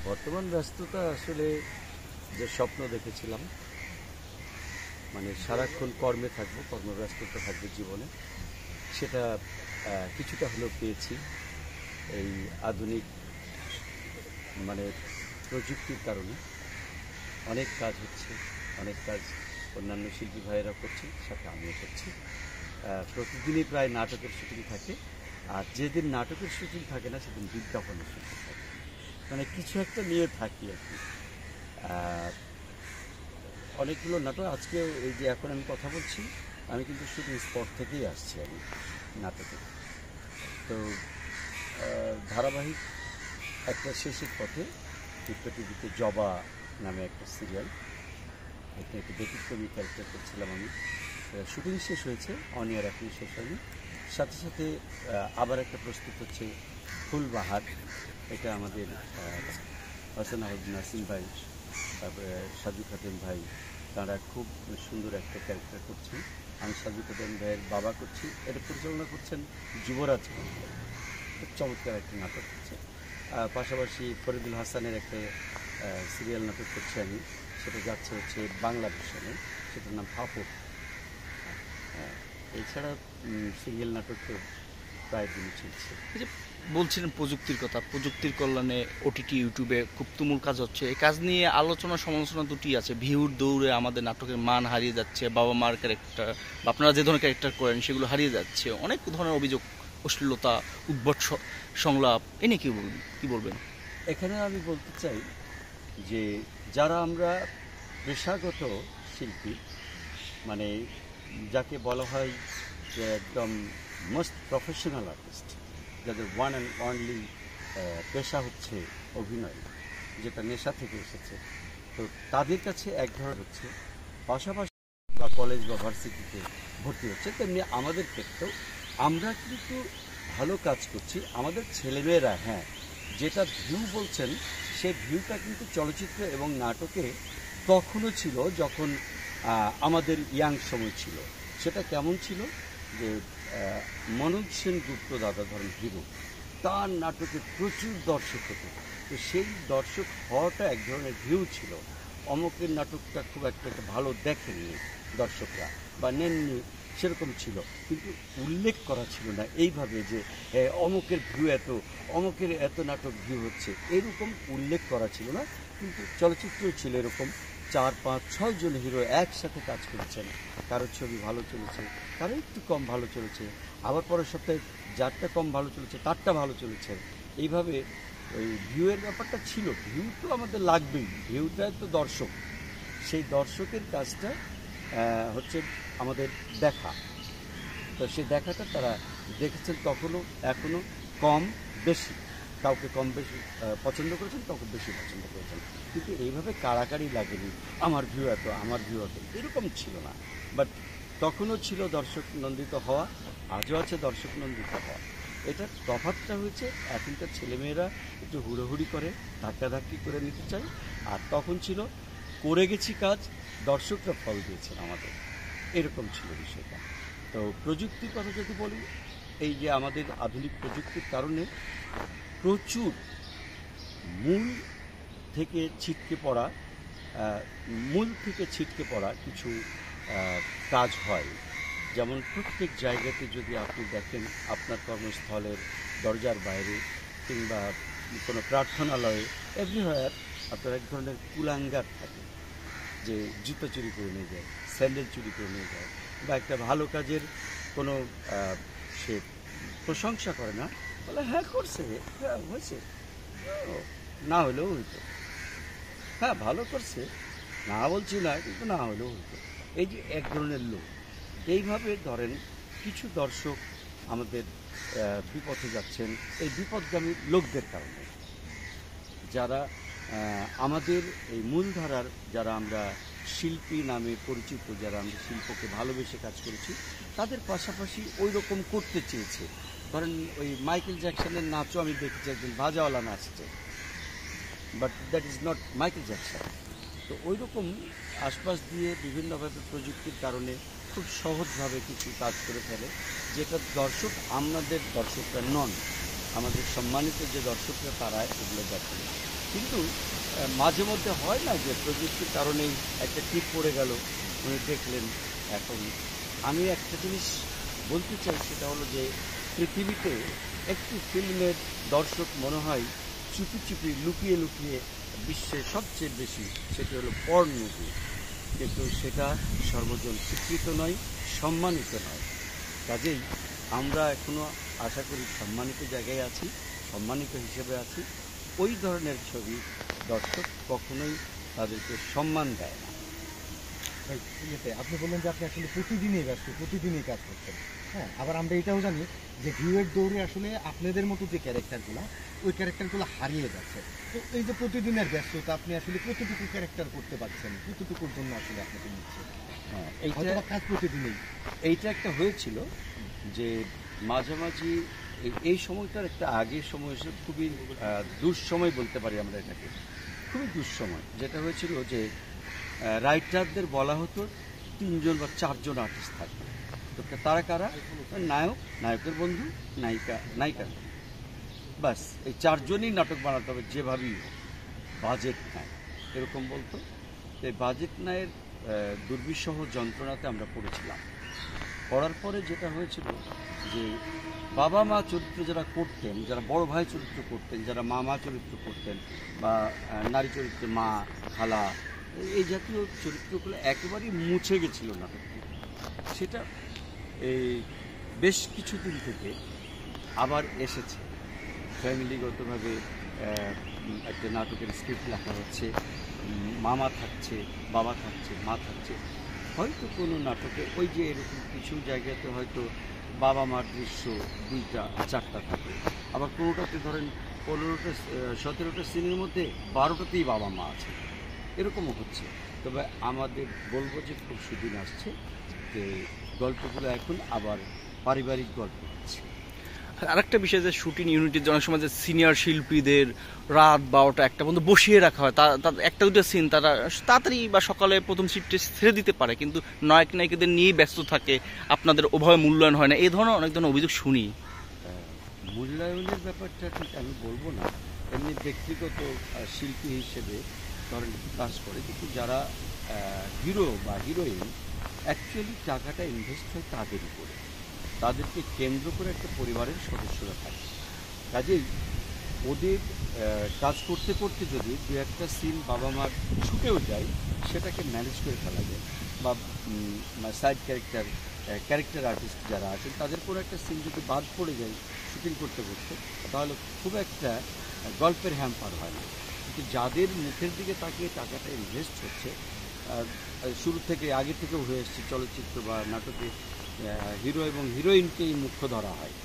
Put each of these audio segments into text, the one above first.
বর্তমান ব্যস্ততা আসলে যে স্বপ্ন দেখেছিলাম, মানে সারাক্ষণ কর্মে থাকবো, কর্মব্যস্ততা থাকবে জীবনে, সেটা কিছুটা হলেও পেয়েছি। এই আধুনিক মানে প্রযুক্তির কারণে অনেক কাজ হচ্ছে, অনেক কাজ অন্যান্য শিল্পী ভাইয়েরা করছে, সাথে আমিও করছি। প্রতিদিনই প্রায় নাটকের শুটিং থাকে, আর যেদিন নাটকের শুটিং থাকে না সেদিন বিজ্ঞাপনের শুটিং থাকে, মানে কিছু একটা নিয়ে থাকি আর কি। অনেকগুলো নাটক আজকে এই যে এখন আমি কথা বলছি, আমি কিন্তু শুটিং স্পট থেকেই আসছি আমি নাটকে। তো ধারাবাহিক একটা শেষের পথে টিপটা টিভিতে জবা নামে একটা সিরিয়াল, এটা একটু ব্যতিক্রমী ক্যারেক্টার করছিলাম আমি। শুটিং শেষ হয়েছে, অন এয়ার এখনই শেষ হয়নি। সাথে সাথে আবার একটা প্রস্তুত হচ্ছে ফুলবাহার, এটা আমাদের হাসান আহমদ নাসিম ভাই, তারপরে সাজু খাতুন ভাই, তারা খুব সুন্দর একটা ক্যারেক্টার করছেন। আমি সাজু খাতুন ভাইয়ের বাবা করছি, এটা পরিচালনা করছেন যুবরাজ, খুব চমৎকার একটা নাটক হচ্ছে। পাশাপাশি ফরিদুল হাসানের একটা সিরিয়াল নাটক করছি আমি, সেটা যাচ্ছে হচ্ছে বাংলা ভাষায়, সেটার নাম ফাপড়। এছাড়া সিরিয়াল নাটক তো প্রায় দিন চলছে। বলছিলেন প্রযুক্তির কথা, প্রযুক্তির কল্যাণে ওটিটি ইউটিউবে খুব তুমুল কাজ হচ্ছে। এই কাজ নিয়ে আলোচনা সমালোচনা দুটি আছে। ভিউর দৌড়ে আমাদের নাটকের মান হারিয়ে যাচ্ছে, বাবা মার ক্যারেক্টার বা আপনারা যে ধরনের ক্যারেক্টার করেন সেগুলো হারিয়ে যাচ্ছে, অনেক ধরনের অভিযোগ, অশ্লীলতা, উদ্ভট সংলাপ, এ নিয়ে কী বলবেন? এখানে আমি বলতে চাই যে যারা আমরা পেশাগত শিল্পী, মানে যাকে বলা হয় যে একদম মোস্ট প্রফেশনাল আর্টিস্ট, যাদের ওয়ান অ্যান্ড অনলি পেশা হচ্ছে অভিনয়, যেটা নেশা থেকে এসেছে, তো তাদের কাছে এক ধরনের হচ্ছে, পাশাপাশি বা কলেজ বা ভার্সিটিতে ভর্তি হচ্ছে, তেমনি আমাদের ক্ষেত্রেও আমরা কিন্তু ভালো কাজ করছি। আমাদের ছেলেমেয়েরা, হ্যাঁ, যেটা ভিউ বলছেন সেই ভিউটা কিন্তু চলচ্চিত্র এবং নাটকে তখনও ছিল যখন আমাদের ইয়াং সময় ছিল। সেটা কেমন ছিল যে মনোজ সেনগুপ্ত দাদা ধরেন হিরো, তার নাটকে প্রচুর দর্শক হতো, তো সেই দর্শক হওয়াটা এক ধরনের ভিউ ছিল। অমকের নাটকটা খুব একটা ভালো দেখেননি দর্শকরা বা নেননি, সেরকম ছিল, কিন্তু উল্লেখ করা ছিল না এইভাবে যে অমুকের ভিউ এত, অমুকের এত নাটক ভিউ হচ্ছে, এরকম উল্লেখ করা ছিল না। কিন্তু চলচ্চিত্রও ছিল এরকম, 4, 5, 6 জন হিরো একসাথে কাজ করেছেন, কারোর ছবি ভালো চলেছে, কারো একটু কম ভালো চলেছে, আবার পরের সপ্তাহে যারটা কম ভালো চলেছে তারটা ভালো চলেছে। এইভাবে ওই ভিউয়ের ব্যাপারটা ছিল। ভিউ তো আমাদের লাগবেই, ভিউটা তো দর্শক, সেই দর্শকের কাজটা হচ্ছে আমাদের দেখা। তো সেই দেখাটা তারা দেখেছেন তখনও, এখনও, কম বেশি, কাউকে কম বেশি পছন্দ করেছেন, কাউকে বেশি পছন্দ করেছেন, কিন্তু এইভাবে কাড়াকাড়ি লাগেনি আমার ভিউ এত, আমার ভিউ এত, এরকম ছিল না। বাট তখনও ছিল দর্শক নন্দিত হওয়া, আজও আছে দর্শক নন্দিত হওয়া। এটার তফাৎটা হয়েছে এখনকার ছেলেমেয়েরা একটু হুড়োহুড়ি করে, ধাক্কাধাক্কি করে নিতে চায়, আর তখন ছিল করে গেছি কাজ, দর্শকরা ফল দিয়েছেন আমাদের, এরকম ছিল বিষয়টা। তো প্রযুক্তির কথা যদি বলি, এই যে আমাদের আধুনিক প্রযুক্তির কারণে প্রচুর মূল থেকে ছিটকে পড়া কিছু কাজ হয়। যেমন প্রত্যেক জায়গাতে যদি আপনি দেখেন, আপনার কর্মস্থলের দরজার বাইরে কিংবা কোনো প্রার্থনালয়ে, এভরিহোয়ার আপনার এক ধরনের কুলাঙ্গার থাকে, যে জুতো চুরি করে নিয়ে যায়, স্যান্ডেল চুরি করে নিয়ে যায়, বা একটা ভালো কাজের কোনো সে প্রশংসা করে না, বলে হ্যাঁ করছে, হ্যাঁ হয়েছে, না হলেও হইতো, হ্যাঁ ভালো করছে, না বলছি না, কিন্তু না হলেও হইতো। এই যে এক ধরনের লোক, এইভাবে ধরেন কিছু দর্শক আমাদের বিপথে যাচ্ছেন এই বিপদগামী লোকদের কারণে, যারা আমাদের এই মূলধারার, যারা আমরা শিল্পী নামে পরিচিত, যারা আমরা শিল্পকে ভালোবেসে কাজ করেছি, তাদের পাশাপাশি ওই রকম করতে চেয়েছে। ধরেন ওই মাইকেল জ্যাকসনের নাচও আমি দেখেছি, একজন ভাজাওয়ালা নাচছে, but that is not Michael Jackson. তো ওই রকম আশপাশ দিয়ে বিভিন্নভাবে প্রযুক্তির কারণে খুব সহজভাবে কিছু কাজ করে ফেলে, যেটা দর্শক আমাদের দর্শকরা নন, আমাদের সম্মানিত যে দর্শকরা তারা এগুলো দেখেন। কিন্তু মাঝে মধ্যে হয় না যে প্রযুক্তির কারণেই একটা টিপ পড়ে গেল, উনি দেখলেন। এখন আমি একটা জিনিস বলতে চাই, সেটা হলো যে পৃথিবীতে একটি ফিল্মের দর্শক মনে হয় চুপি চুপি লুকিয়ে লুকিয়ে বিশ্বের সবচেয়ে বেশি, সেটি হলো পর্ন মুভি। কিন্তু সেটা সর্বজন স্বীকৃত নয়, সম্মানিত নয়। কাজেই আমরা এখনও আশা করি সম্মানিত জায়গায় আছি, সম্মানিত হিসেবে আছি। ওই ধরনের ছবি দর্শক কখনোই তাদেরকে সম্মান দেয় না। ইয়েতে আপনি বললেন যে আপনি আসলে প্রতিদিনই ব্যস্ত, প্রতিদিনই কাজ করছেন। হ্যাঁ, আবার আমরা এটাও জানি যে ভিউয়ের দৌড়ে আসলে আপনাদের মতো যে ক্যারেক্টারগুলো, ওই ক্যারেক্টারগুলো হারিয়ে যাচ্ছে। তো এই যে প্রতিদিনের ব্যস্ততা, আপনি আসলে কতটুকু ক্যারেক্টার করতে পারছেন, কতটুকুর জন্য আসলে আপনাকে নিচ্ছে? হ্যাঁ, হয়তো কাজ প্রতিদিনই। এইটা একটা হয়েছিল যে মাঝামাঝি এই সময়টার একটা আগের সময় এসে খুবই দুঃসময় বলতে পারি আমরা এটাকে, খুবই দুঃসময়। যেটা হয়েছিল যে রাইটারদের বলা হতো 3জন বা 4জন আর্টিস্ট থাকবে। তো তারা কারা? নায়ক, নায়কের বন্ধু, নায়িকা, নায়িকার বন্ধু, বাস এই 4জনই নাটক বানাতে হবে যেভাবেই হোক। বাজেট নাই এরকম বলতো। এই বাজেট নায়ের দুর্বিষহ যন্ত্রণাতে আমরা পড়েছিলাম। পড়ার পরে যেটা হয়েছিল যে বাবা মা চরিত্র যারা করতেন, যারা বড় ভাই চরিত্র করতেন, যারা মামা চরিত্র করতেন, বা নারী চরিত্রে মা, খালা, এই জাতীয় চরিত্রগুলো একেবারেই মুছে গেছিল নাটক থেকে। সেটা এই বেশ কিছুদিন থেকে আবার এসেছে। ফ্যামিলিগতভাবে একটা নাটকের স্ক্রিপ্ট লেখা হচ্ছে, মামা থাকছে, বাবা থাকছে, মা থাকছে। হয়তো কোনো নাটকে ওই যে এরকম কিছু জায়গাতে হয়তো বাবা মার দৃশ্য 2টা 4টা থাকে, আবার কোনোটাতে ধরেন 15টা 17টা সিনের মধ্যে 12টাতেই বাবা মা আছে, এরকমও হচ্ছে। তবে আমাদের বলবো যে খুব সুদিন আসছে যে গল্পগুলো এখন আবার পারিবারিক গল্প হচ্ছে। আরেকটা বিষয় যে শুটিং ইউনিটের অনেক সময় যে সিনিয়র শিল্পীদের রাত 12টা 1টা পর্যন্ত বসিয়ে রাখা হয়, তার একটা দুটো সিন তারা তাড়াতাড়ি বা সকালে প্রথম শিফটে ছেড়ে দিতে পারে, কিন্তু নায়ক নায়িকাদের নিয়েই ব্যস্ত থাকে, আপনাদের ওভাবে মূল্যায়ন হয় না, এই ধরনের অনেক ধরনের অভিযোগ শুনি। মূল্যায়নের ব্যাপারটা ঠিক আমি বলবো না। এমনি ব্যক্তিগত শিল্পী হিসেবে ধরেন কাজ করে, কিন্তু যারা হিরো বা হিরোইন অ্যাকচুয়ালি টাকাটা ইনভেস্ট হয় তাদের উপরে, তাদেরকে কেন্দ্র করে একটা পরিবারের সদস্যরা থাকে। কাজেই ওদের কাজ করতে করতে যদি 2-1টা সিন বাবা মার ছুটেও যায়, সেটাকে ম্যানেজ করে ফেলা যায়। বা সাইড ক্যারেক্টার আর্টিস্ট যারা আছেন তাদের কোনো একটা সিন যদি বাদ পড়ে যায় শুটিং করতে করতে, তাহলে খুব একটা গল্পের হ্যাম্পার হয় না। কিন্তু যাদের মুখের দিকে তাকিয়ে টাকাটা ইনভেস্ট হচ্ছে, শুরু থেকে আগে থেকেও হয়ে এসছে চলচ্চিত্র বা নাটকে হিরো এবং হিরোইনকেই মুখ্য ধরা হয়,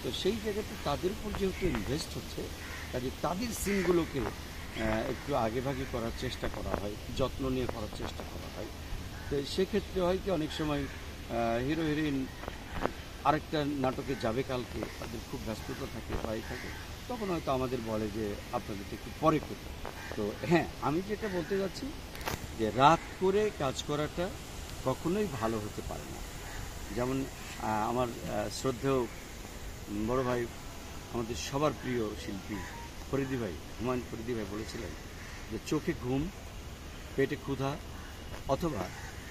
তো সেই জায়গাতে তাদের উপর যেহেতু ইনভেস্ট হচ্ছে, কাজে তাদের সিনগুলোকে একটু আগেভাগে করার চেষ্টা করা হয়, যত্ন নিয়ে করার চেষ্টা করা হয়। তো সেক্ষেত্রে হয় কি অনেক সময় হিরো হিরোইন আরেকটা নাটকে যাবে কালকে, তাদের খুব ব্যস্ততা থাকে, বাড়ি থাকে, তখন হয়তো আমাদের বলে যে আপনাদেরকে একটু পরে করতে। তো হ্যাঁ, আমি যেটা বলতে যাচ্ছি যে রাত করে কাজ করাটা কখনোই ভালো হতে পারে না। যেমন আমার শ্রদ্ধেয় বড় ভাই, আমাদের সবার প্রিয় শিল্পী ফরিদি ভাই, হুমায়ুন ফরিদি ভাই বলেছিলেন যে চোখে ঘুম, পেটে ক্ষুধা অথবা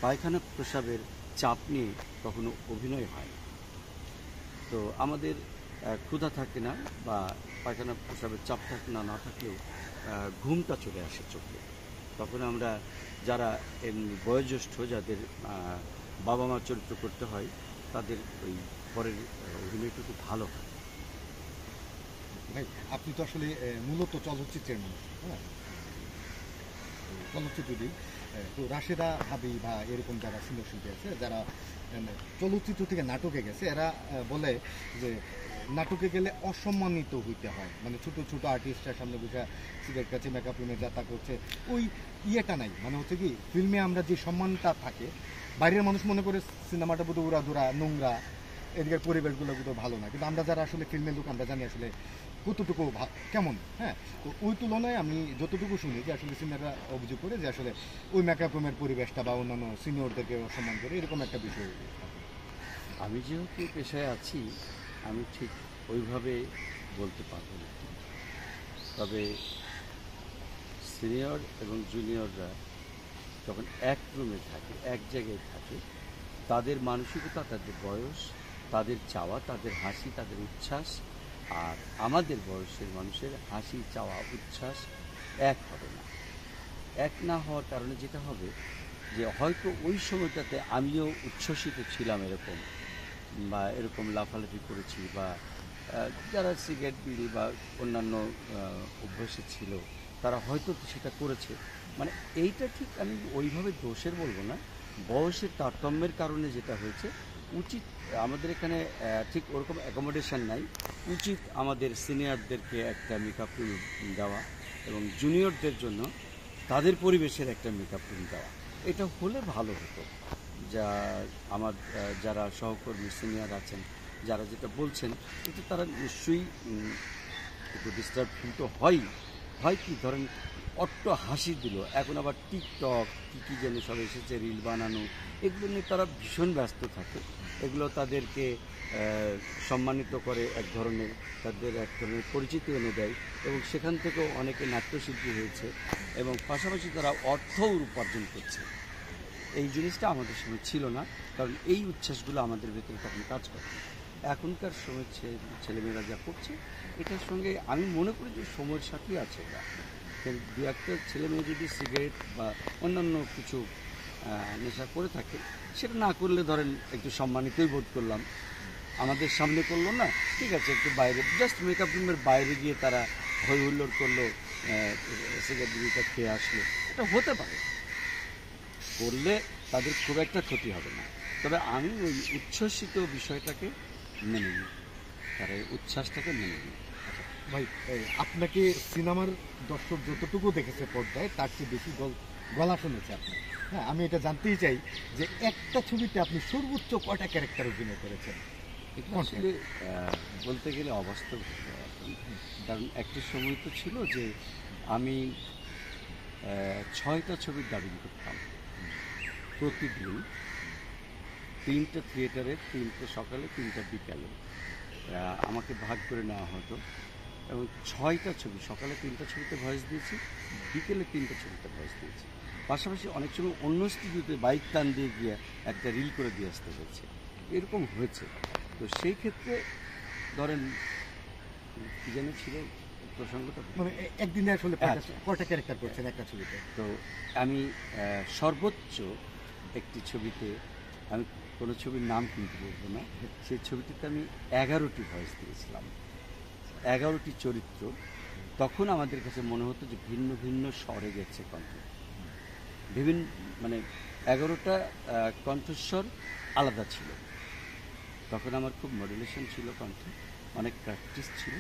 পায়খানা প্রস্রাবের চাপ নিয়ে কখনো অভিনয় হয়। তো আমাদের ক্ষুধা থাকে না বা পায়খানা প্রস্রাবের চাপ থাকে না, না থাকলেও ঘুমটা চলে আসে চোখে। তখন আমরা যারা এমনি বয়োজ্যেষ্ঠ, যাদের বাবা মা চরিত্র করতে হয়, তাদের ওই পরের অভিনয়টুকু ভালো হয়। ভাই, আপনি তো আসলে মূলত চলচ্চিত্রের মানুষ, হ্যাঁ, চলচ্চিত্র দিই। তো রাশেদা ভাবি বা এরকম যারা সিনিয়র শিল্পী আছে, যারা চলচ্চিত্র থেকে নাটকে গেছে, এরা বলে যে নাটকে গেলে অসম্মানিত হইতে হয়, মানে ছোট ছোট আর্টিস্টের সামনে বসে সিগারেট কাছে মেকআপ রুমে যাতা করছে, ওই ইয়েটা নাই। মানে হচ্ছে কি, ফিল্মে আমরা যে সম্মানটা থাকে, বাইরের মানুষ মনে করে সিনেমাটা বোধ উড়াধুরা, নোংরা, এদিকের পরিবেশগুলো তো ভালো না, কিন্তু আমরা যারা আসলে ফিল্মের লোক, আমরা জানি আসলে কতটুকু কেমন। হ্যাঁ, তো ওই তুলনায় আমি যতটুকু শুনি যে আসলে সিনিয়ররা অভিযোগ করে যে আসলে ওই মেকআপ রুমের পরিবেশটা বা অন্যান্য সিনিয়রদেরকে সম্মান করে এরকম একটা বিষয়। আমি যেহেতু পেশায় আছি, আমি ঠিক ওইভাবে বলতে পারবো না, তবে সিনিয়র এবং জুনিয়ররা যখন এক রুমে থাকে, এক জায়গায় থাকে, তাদের মানসিকতা, তাদের বয়স, তাদের চাওয়া, তাদের হাসি, তাদের উচ্ছ্বাস আর আমাদের বয়সের মানুষের হাসি, চাওয়া, উচ্ছ্বাস এক হবে না। এক না হওয়ার কারণে যেটা হবে যে হয়তো ওই সময়টাতে আমিও উচ্ছ্বসিত ছিলাম এরকম, বা এরকম লাফালাফি করেছি, বা যারা সিগারেট বিড়ি বা অন্যান্য অভ্যাসে ছিল তারা হয়তো সেটা করেছে। মানে এইটা ঠিক আমি ওইভাবে দোষের বলবো না, বয়সের তারতম্যের কারণে যেটা হয়েছে। উচিত আমাদের এখানে ঠিক ওরকম অ্যাকোমোডেশন নাই, উচিত আমাদের সিনিয়রদেরকে একটা মেকআপ রুম দেওয়া এবং জুনিয়রদের জন্য তাদের পরিবেশের একটা মেকআপ রুম দেওয়া। এটা হলে ভালো হতো। যা আমার যারা সহকর্মী সিনিয়র আছেন, যারা যেটা বলছেন, এটা তারা নিশ্চয়ই একটু ডিস্টার্ব ফিল তো হয় কি, ধরেন অট্ট হাসি দিল, এখন আবার টিকটক কী যেন সব এসেছে, রিল বানানো, এগুলো নিয়ে তারা ভীষণ ব্যস্ত থাকে। এগুলো তাদেরকে সম্মানিত করে, এক ধরনের তাদের এক ধরনের পরিচিতি এনে দেয় এবং সেখান থেকেও অনেকে নাট্যশিল্পী হয়েছে এবং পাশাপাশি তারা অর্থও উপার্জন করছে। এই জিনিসটা আমাদের সময় ছিল না, কারণ এই উচ্ছ্বাসগুলো আমাদের ভেতরে তখন কাজ করে। এখনকার সময় ছেলেমেয়েরা যা করছে, এটার সঙ্গে আমি মনে করি যে সময়ের সাথেই আছে এটা। দু একটা ছেলেমেয়ে যদি সিগারেট বা অন্যান্য কিছু নেশা করে থাকে, সেটা না করলে ধরেন একটু সম্মানিতই বোধ করলাম। আমাদের সামনে করলো না, ঠিক আছে, একটু বাইরে জাস্ট মেকআপ রুমের বাইরে গিয়ে তারা হই হুল্লোড় করলো, সিগারেট বিড়িটা খেয়ে আসলো, এটা হতে পারে, করলে তাদের খুব একটা ক্ষতি হবে না। তবে আমি ওই উচ্ছ্বসিত বিষয়টাকে মেনে নিই, তার এই উচ্ছ্বাসটাকে মেনে নিই। ভাই, আপনাকে সিনেমার দর্শক যতটুকু দেখেছে পর্দায়, তার চেয়ে বেশি গলা শুনেছে আপনার। হ্যাঁ, আমি এটা জানতেই চাই যে একটা ছবিতে আপনি সর্বোচ্চ কয়টা ক্যারেক্টার অভিনয় করেছেন? আসলে বলতে গেলে অবাস্তব, কারণ একটা সময় তো ছিল যে আমি 6টা ছবির ডাবিং করতাম প্রতিদিন, 3টে থিয়েটারে, 3টে সকালে, 3টে বিকালে আমাকে ভাগ করে নেওয়া হতো এবং 6টা ছবি, সকালে 3টা ছবিতে ভয়েস দিয়েছি, বিকেলে 3টে ছবিতে ভয়েস দিয়েছি। পাশাপাশি অনেক সময় অন্য স্টুডিওতে বাইক টান দিয়ে গিয়ে একটা রিল করে দিয়ে আসতে হয়েছে, এরকম হয়েছে। তো সেই ক্ষেত্রে ধরেন কী যেন ছিল প্রসঙ্গটা, মানে একদিনে আসলে কয়টা ক্যারেক্টার করছেন একটা ছবিতে? তো আমি সর্বোচ্চ একটি ছবিতে, আমি কোনো ছবির নাম কিন্তু বলবো না, সেই ছবিটিতে আমি 11টি ভয়েস দিয়েছিলাম, 11টি চরিত্র। তখন আমাদের কাছে মনে হতো যে ভিন্ন ভিন্ন স্বরে গেছে কণ্ঠ, বিভিন্ন মানে 11টা কণ্ঠস্বর আলাদা ছিল। তখন আমার খুব মডুলেশন ছিল কণ্ঠে, অনেক প্র্যাকটিস ছিল,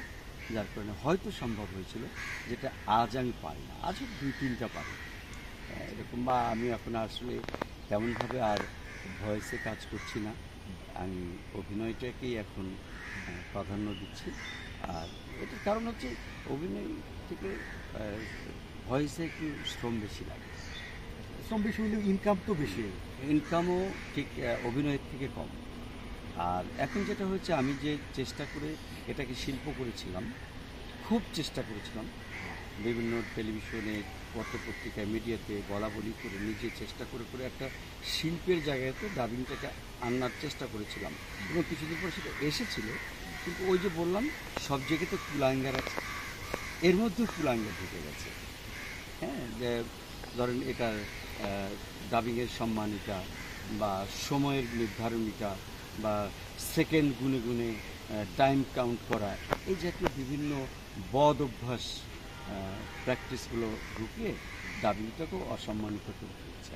যার কারণে হয়তো সম্ভব হয়েছিল, যেটা আজ আমি পারি না। আজও 2-3টা পারি এরকম, বা আমি এখন আসলে তেমনভাবে আর ভয়েসে কাজ করছি না, আমি অভিনয়টাকেই এখন প্রাধান্য দিচ্ছি। আর এটার কারণ হচ্ছে অভিনয় থেকে ভয়েসে একটু শ্রম বেশি লাগে, শ্রম বেশি হলেও ইনকাম তো বেশি, ইনকামও ঠিক অভিনয়ের থেকে কম। আর এখন যেটা হচ্ছে, আমি যে চেষ্টা করে এটাকে শিল্প করেছিলাম, খুব চেষ্টা করেছিলাম, বিভিন্ন টেলিভিশনে, পত্রপত্রিকায়, মিডিয়াতে বলা বলি করে, নিজে চেষ্টা করে করে একটা শিল্পের জায়গাতে ডাবিংটাকে আনার চেষ্টা করেছিলাম এবং কিছুদিন পর সেটা এসেছিল। কিন্তু ওই যে বললাম, সব জায়গাতে কুলাঙ্গার আছে, এর মধ্যেও কুলাঙ্গার ঢুকে গেছে। হ্যাঁ, যে ধরেন এটার ডাবিংয়ের সম্মানিতা বা সময়ের নির্ধারণিতা বা সেকেন্ড গুনে গুনে টাইম কাউন্ট করা, এই জাতীয় বিভিন্ন বদ অভ্যাস প্র্যাকটিসগুলো ঢুকিয়ে ডাবিংটাকেও অসম্মানিত করে দিচ্ছে।